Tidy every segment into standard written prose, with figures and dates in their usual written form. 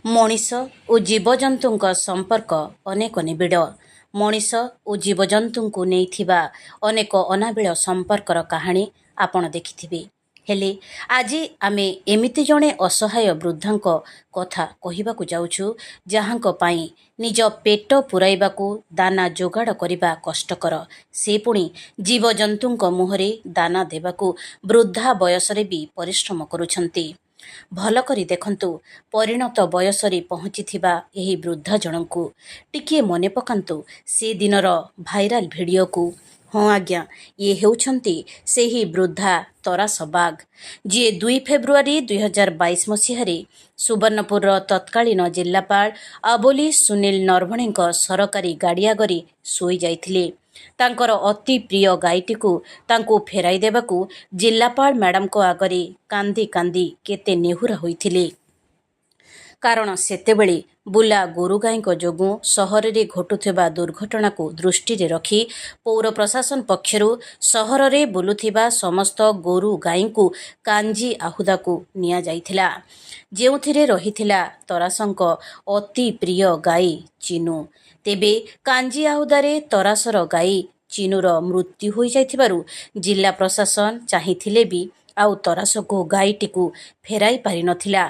ମଣିଷ ଓ ଜୀବଜନ୍ତୁଙ୍କ ସମ୍ପର୍କ ଅନେକ ନିବିଡ଼। ମଣିଷ ଓ ଜୀବଜନ୍ତୁଙ୍କୁ ନେଇଥିବା ଅନେକ ଅନାବିଳ ସମ୍ପର୍କର କାହାଣୀ ଆପଣ ଦେଖିଥିବେ। ହେଲେ ଆଜି ଆମେ ଏମିତି ଜଣେ ଅସହାୟ ବୃଦ୍ଧାଙ୍କ କଥା କହିବାକୁ ଯାଉଛୁ, ଯାହାଙ୍କ ପାଇଁ ନିଜ ପେଟ ପୂରାଇବାକୁ ଦାନା ଯୋଗାଡ଼ କରିବା କଷ୍ଟକର। ସେ ପୁଣି ଜୀବଜନ୍ତୁଙ୍କ ମୁହଁରେ ଦାନା ଦେବାକୁ ବୃଦ୍ଧା ବୟସରେ ବି ପରିଶ୍ରମ କରୁଛନ୍ତି। ଭଲ କରି ଦେଖନ୍ତୁ, ପରିଣତ ବୟସରେ ପହଞ୍ଚିଥିବା ଏହି ବୃଦ୍ଧା ଜଣଙ୍କୁ। ଟିକିଏ ମନେ ପକାନ୍ତୁ ସେ ଦିନର ଭାଇରାଲ ଭିଡ଼ିଓକୁ। ହଁ ଆଜ୍ଞା, ଇଏ ହେଉଛନ୍ତି ସେହି ବୃଦ୍ଧା ତରାସ ବାଗ, ଯିଏ 2 ଫେବୃଆରୀ 2022 ମସିହାରେ ସୁବର୍ଣ୍ଣପୁରର ତତ୍କାଳୀନ ଜିଲ୍ଲାପାଳ ଆବୋଲି ସୁନୀଲ ନରଭଣେଙ୍କ ସରକାରୀ ଗାଡ଼ି ଆଗରେ ଶୋଇଯାଇଥିଲେ। ତାଙ୍କର ଅତି ପ୍ରିୟ ଗାଈଟିକୁ ତାଙ୍କୁ ଫେରାଇ ଦେବାକୁ ଜିଲ୍ଲାପାଳ ମ୍ୟାଡ଼ାମଙ୍କ ଆଗରେ କାନ୍ଦି କାନ୍ଦି କେତେ ନେହୁରା ହୋଇଥିଲେ। କାରଣ ସେତେବେଳେ ବୁଲା ଗୋରୁ ଗାଈଙ୍କ ଯୋଗୁଁ ସହରରେ ଘଟୁଥିବା ଦୁର୍ଘଟଣାକୁ ଦୃଷ୍ଟିରେ ରଖି ପୌର ପ୍ରଶାସନ ପକ୍ଷରୁ ସହରରେ ବୁଲୁଥିବା ସମସ୍ତ ଗୋରୁ ଗାଈଙ୍କୁ କାଞ୍ଜି ଆହୁଦାକୁ ନିଆଯାଇଥିଲା, ଯେଉଁଥିରେ ରହିଥିଲା ତରାସଙ୍କ ଅତି ପ୍ରିୟ ଗାଈ ଚିନୁ। ତେବେ କାଞ୍ଜି ଆହୁଦାରେ ତରାସର ଗାଈ ଚିନୁର ମୃତ୍ୟୁ ହୋଇଯାଇଥିବାରୁ ଜିଲ୍ଲା ପ୍ରଶାସନ ଚାହିଁଥିଲେ ବି ଆଉ ତରାସକୁ ଗାଈଟିକୁ ଫେରାଇ ପାରିନଥିଲା।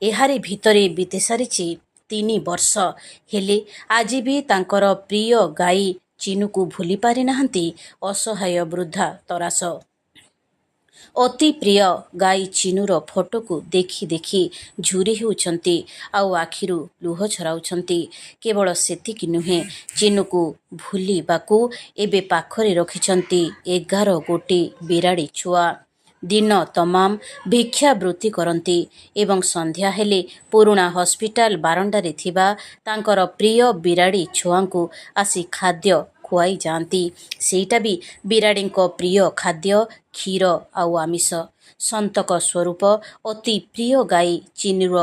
ଏହାରି ଭିତରେ ବିତି ସାରିଛି 3 ବର୍ଷ। ହେଲେ ଆଜି ବି ତାଙ୍କର ପ୍ରିୟ ଗାଈ ଚିନୁକୁ ଭୁଲି ପାରିନାହାନ୍ତି ଅସହାୟ ବୃଦ୍ଧା ତରାସ। ଅତି ପ୍ରିୟ ଗାଈ ଚିନୁର ଫଟୋକୁ ଦେଖି ଦେଖି ଝୁରି ହେଉଛନ୍ତି ଆଉ ଆଖିରୁ ଲୁହ ଝରାଉଛନ୍ତି। କେବଳ ସେତିକି ନୁହେଁ, ଚିନୁକୁ ଭୁଲିବାକୁ ଏବେ ପାଖରେ ରଖିଛନ୍ତି 11 ଗୋଟି ବିରାଡ଼ି ଛୁଆ। ଦିନ ତମାମ ଭିକ୍ଷାବୃତ୍ତି କରନ୍ତି ଏବଂ ସନ୍ଧ୍ୟା ହେଲେ ପୁରୁଣା ହସ୍ପିଟାଲ ବାରଣ୍ଡାରେ ଥିବା ତାଙ୍କର ପ୍ରିୟ ବିରାଡ଼ି ଛୁଆଙ୍କୁ ଆସି ଖାଦ୍ୟ ଖୁଆଇ ଯାଆନ୍ତି। ସେଇଟା ବି ବିରାଡ଼ିଙ୍କ ପ୍ରିୟ ଖାଦ୍ୟ, କ୍ଷୀର ଆଉ ଆମିଷ। ସନ୍ତକ ସ୍ୱରୂପ ଅତି ପ୍ରିୟ ଗାଈ ଚିନୁର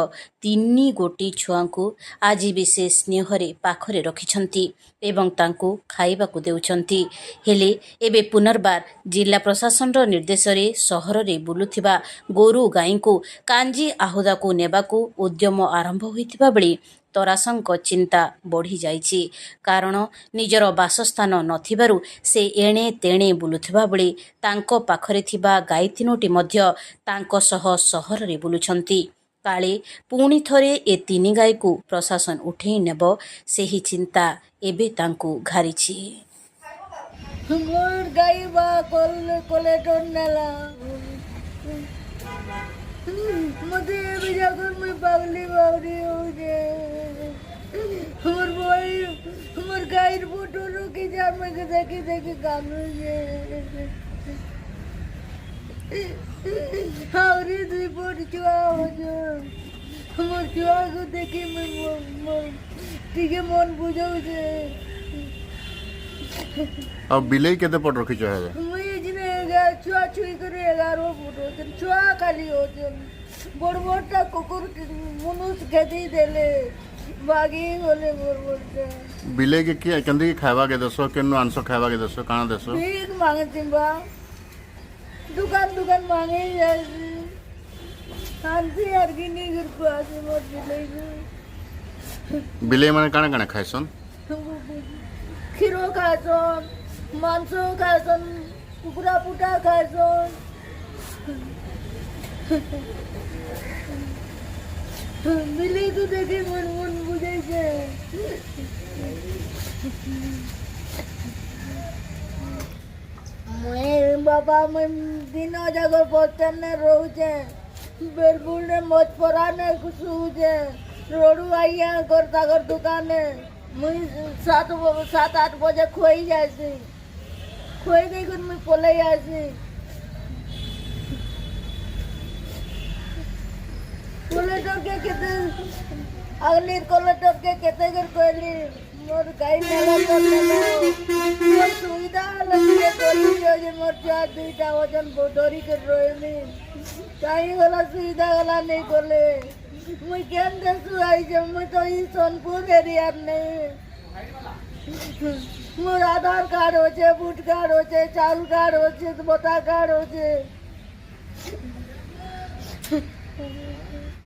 3 ଗୋଟି ଛୁଆଙ୍କୁ ଆଜି ବି ସେ ସ୍ନେହରେ ପାଖରେ ରଖିଛନ୍ତି ଏବଂ ତାଙ୍କୁ ଖାଇବାକୁ ଦେଉଛନ୍ତି। ହେଲେ ଏବେ ପୁନର୍ବାର ଜିଲ୍ଲା ପ୍ରଶାସନର ନିର୍ଦ୍ଦେଶରେ ସହରରେ ବୁଲୁଥିବା ଗୋରୁ ଗାଈଙ୍କୁ କାଞ୍ଜି ଆହୁଦାକୁ ନେବାକୁ ଉଦ୍ୟମ ଆରମ୍ଭ ହୋଇଥିବା ବେଳେ ତରାସଙ୍କ ଚିନ୍ତା ବଢ଼ିଯାଇଛି। କାରଣ ନିଜର ବାସସ୍ଥାନ ନଥିବାରୁ ସେ ଏଣେ ତେଣେ ବୁଲୁଥିବା ବେଳେ ତାଙ୍କ ପାଖରେ ଥିବା ଗାଈ 3ଟି ମଧ୍ୟ ତାଙ୍କ ସହ ସହରରେ ବୁଲୁଛନ୍ତି। କାଳେ ପୁଣି ଥରେ ଏ 3 ଗାଈକୁ ପ୍ରଶାସନ ଉଠେଇ ନେବ, ସେହି ଚିନ୍ତା ଏବେ ତାଙ୍କୁ ଘାରିଛି। मोर गाई बा कोलेटोर नेला मते भी जाकर मैं पागली बावरी हो जे मोर भाई मोर गाई फोटो रुकी जा मैं देखी देखी काम जे हावरी दुई पोट चुआ हो जो मोर चुआ को देखी मैं ठीक है मन बुझाऊ जे अब बिलेई केते पट रखिछ है मुई जिने छुआ छुई करे 11 फुट होते छुआ खाली होते बड़ बड़टा कुकुर मनुष्य खेती देले बागी होले बड़ बड़टा बिलेई के की कंदी खावा के दसो केनो आंसो खावा के दसो काना दसो भीख मांगे तिंबा दुकान दुकान मांगे जासी शांति अर्गिनी घर पास मोर बिलेई माने काना काना खाइसन खीरो खाइसन मांसो खाइसन कुकुरा पुटा खाइसन मिली तो देखी मन मन बुझे छे मैं बाबा मैं दिन जागर बस्टैंड ने रहू छे बेरपुर ने मजपरा ने कुसू छे रोडू आइया करता कर दुकाने मुई 7-8 बजे खोई जासी खोई गई कर मैं पले आसी कलेक्टर के केते अगली कलेक्टर के केते कर कहली मोर गाई मेला कर मोर सुविधा लगी तोरी जे मोर चार 2टा वजन बोडरी कर रोएमी काई वाला सुविधा वाला नहीं कोले मुई केन देसु आई जे मुई तो ई सोनपुर एरिया नहीं मोर आधार कार्ड होचे बूट कार्ड होचे चाउल कार्ड होचे बोटा कार्ड होचे